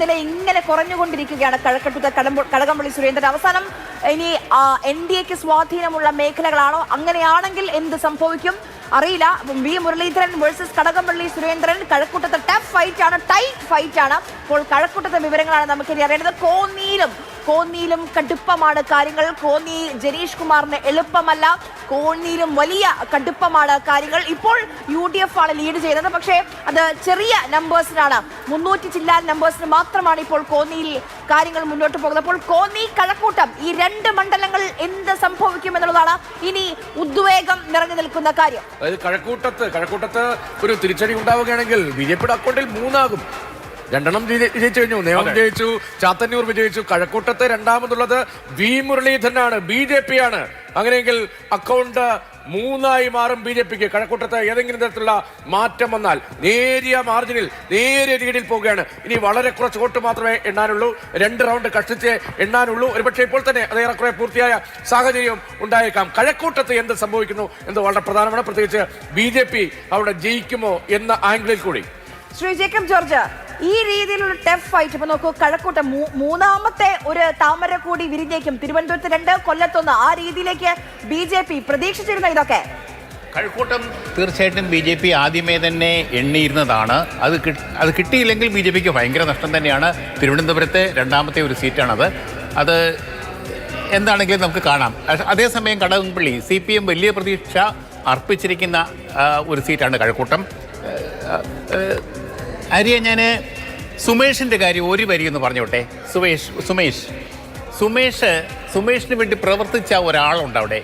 നില ഇങ്ങനെ കുറഞ്ഞുകൊണ്ടിരിക്കുകയാണ്. കഴക്കൂട്ടത്ത് കടകംപള്ളി സുരേന്ദ്രൻ അവസാനം ഇനി NDAക്ക് സ്വാധീനമുള്ള മേഖലകളാണോ? അങ്ങനെയാണെങ്കിൽ എന്ത് സംഭവിക്കും അറിയില്ല. V Muraleedharan versus Kadakampally Surendran. കഴക്കൂട്ടത്തെ ടഫ് ഫൈറ്റ് ആണ്, ടൈറ്റ് ഫൈറ്റ് ആണ്. ഇപ്പോൾ കഴക്കൂട്ടത്തെ വിവരങ്ങളാണ് നമുക്കിനി അറിയേണ്ടത്. കോന്നിയിലും കടുപ്പമാണ് കാര്യങ്ങൾ. കോന്നി ജനീഷ് കുമാറിന് എളുപ്പമല്ല. കോന്നിയിലും വലിയ കടുപ്പമാണ് കാര്യങ്ങൾ. ഇപ്പോൾ UDF ആണ് ലീഡ് ചെയ്യുന്നത്. പക്ഷേ അത് ചെറിയ നമ്പേഴ്സിനാണ്, 300 ചില്ലാൻ നമ്പേഴ്സിന് മാത്രമാണ് ഇപ്പോൾ കോന്നിയിൽ കാര്യങ്ങൾ മുന്നോട്ട് പോകുന്നത്. അപ്പോൾ കോന്നി കഴക്കൂട്ടം ഈ 2 മണ്ഡലങ്ങളിൽ എന്ത് സംഭവിക്കുമെന്നുള്ളതാണ് ഇനി ഉദ്വേഗം നിറഞ്ഞു നിൽക്കുന്ന കാര്യം. അതായത് കഴക്കൂട്ടത്ത് ഒരു തിരിച്ചടി ഉണ്ടാവുകയാണെങ്കിൽ BJPയുടെ അക്കൗണ്ടിൽ 3 ആകും. 2 വിജയിച്ചു കഴിഞ്ഞു. നേമം വിജയിച്ചു, ചാത്തന്നൂർ വിജയിച്ചു. കഴക്കൂട്ടത്ത് രണ്ടാമതുള്ളത് വി മുരളീധരനാണ്, BJP ആണ്. അങ്ങനെയെങ്കിൽ അക്കൗണ്ട് 3 മാറും BJPക്ക്. കഴക്കൂട്ടത്ത് ഏതെങ്കിലും തരത്തിലുള്ള മാറ്റം വന്നാൽ നേരിയ മാർജിനിൽ നേരിയ രീതിയിൽ പോവുകയാണ്. ഇനി വളരെ കുറച്ച് വോട്ട് മാത്രമേ എണ്ണാനുള്ളൂ. 2 റൗണ്ട് കഷ്ടിച്ച് എണ്ണാനുള്ളൂ. ഒരുപക്ഷെ ഇപ്പോൾ തന്നെ അത് ഏറെക്കുറെ പൂർത്തിയായ സാഹചര്യം ഉണ്ടായേക്കാം. കഴക്കൂട്ടത്ത് എന്ത് സംഭവിക്കുന്നു എന്ന് വളരെ പ്രധാനമാണ്. പ്രത്യേകിച്ച് BJP അവിടെ ജയിക്കുമോ എന്ന ആംഗിളിൽ കൂടി. ശ്രീ ജേക്കബ് ജോർജ്, ഈ രീതിയിലുള്ള ടഫ് ഫൈറ്റ് ഇപ്പൊ നോക്കൂ. കഴക്കൂട്ടം 3ാമത്തെ ഒരു താമരക്കൂടി വിരിഞ്ഞേക്കും. തിരുവനന്തപുരത്ത് 2, കൊല്ലത്തൊന്ന്. ആ രീതിയിലേക്ക് BJP പ്രതീക്ഷിച്ചിരുന്ന ഇതൊക്കെ കഴക്കൂട്ടം തീർച്ചയായിട്ടും BJP ആദ്യമേ തന്നെ എണ്ണിയിരുന്നതാണ്. അത് കിട്ടിയില്ലെങ്കിൽ BJPക്ക് ഭയങ്കര നഷ്ടം തന്നെയാണ്. തിരുവനന്തപുരത്തെ 2ാമത്തെ ഒരു സീറ്റാണത്. അത് എന്താണെങ്കിലും നമുക്ക് കാണാം. അതേസമയം കടകംപള്ളി CPM വലിയ പ്രതീക്ഷ അർപ്പിച്ചിരിക്കുന്ന ഒരു സീറ്റാണ് കഴക്കൂട്ടം. ഞാൻ സുമേഷിൻ്റെ കാര്യം ഒരു വരി എന്ന് പറഞ്ഞോട്ടെ. സുമേഷിന് വേണ്ടി പ്രവർത്തിച്ച ഒരാളുണ്ട് അവിടെ,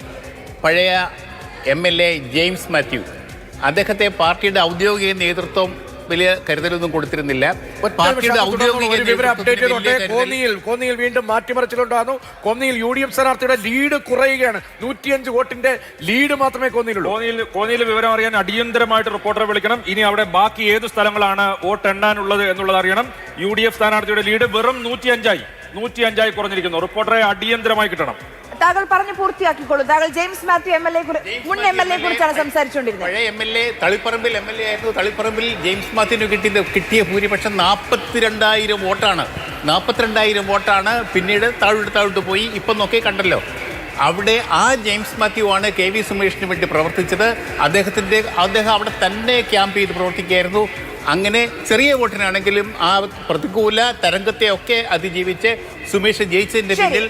പഴയ MLA ജെയിംസ് മാത്യു. അദ്ദേഹത്തെ പാർട്ടിയുടെ ഔദ്യോഗിക നേതൃത്വം വലിയ കരുതലൊന്നും കൊടുത്തിരുന്നില്ല. പാർട്ടിയുടെ കോന്നിയിൽ വീണ്ടും മാറ്റിമറിച്ചിലുണ്ടാകുന്നു. കോന്നിയിൽ UDF സ്ഥാനാർത്ഥിയുടെ ലീഡ് കുറയുകയാണ്. 105 വോട്ടിന്റെ ലീഡ് മാത്രമേ കോന്നിയിലുള്ളൂ. കോന്നിയിൽ വിവരം അറിയാൻ അടിയന്തരമായിട്ട് റിപ്പോർട്ടറെ വിളിക്കണം. ഇനി അവിടെ ബാക്കി ഏത് സ്ഥലങ്ങളാണ് വോട്ട് എണ്ണാനുള്ളത് എന്നുള്ളത് അറിയണം. UDF സ്ഥാനാർത്ഥിയുടെ ലീഡ് വെറും 105 കുറഞ്ഞിരിക്കുന്നു. റിപ്പോർട്ടറെ അടിയന്തരമായി കിട്ടണം. താങ്കൾ പറഞ്ഞു പൂർത്തിയാക്കിക്കോളൂ. താങ്കൾ ജെയിംസ് മാത്യു മുൻ MLA കുറിച്ചാണ് സംസാരിച്ചുകൊണ്ടിരുന്നത്. പഴയ MLA തളിപ്പറമ്പിൽ MLA ആയിരുന്നു. തളിപ്പറമ്പിൽ ജെയിംസ് മാത്യുവിന് കിട്ടിയ ഭൂരിപക്ഷം 42,000 വോട്ടാണ്. 42,000 വോട്ടാണ്. പിന്നീട് താഴോട്ട് പോയി. ഇപ്പം നോക്കി കണ്ടല്ലോ. അവിടെ ആ ജെയിംസ് മാത്യു ആണ് KV സുമേഷിന് വേണ്ടി പ്രവർത്തിച്ചത്. അദ്ദേഹം അവിടെ തന്നെ ക്യാമ്പ് ചെയ്ത് പ്രവർത്തിക്കുകയായിരുന്നു. അങ്ങനെ ചെറിയ വോട്ടിനാണെങ്കിലും ആ പ്രതികൂല തരംഗത്തെയൊക്കെ അതിജീവിച്ച് സുമേഷ് ജയിച്ചതിന്റെ പിന്നിൽ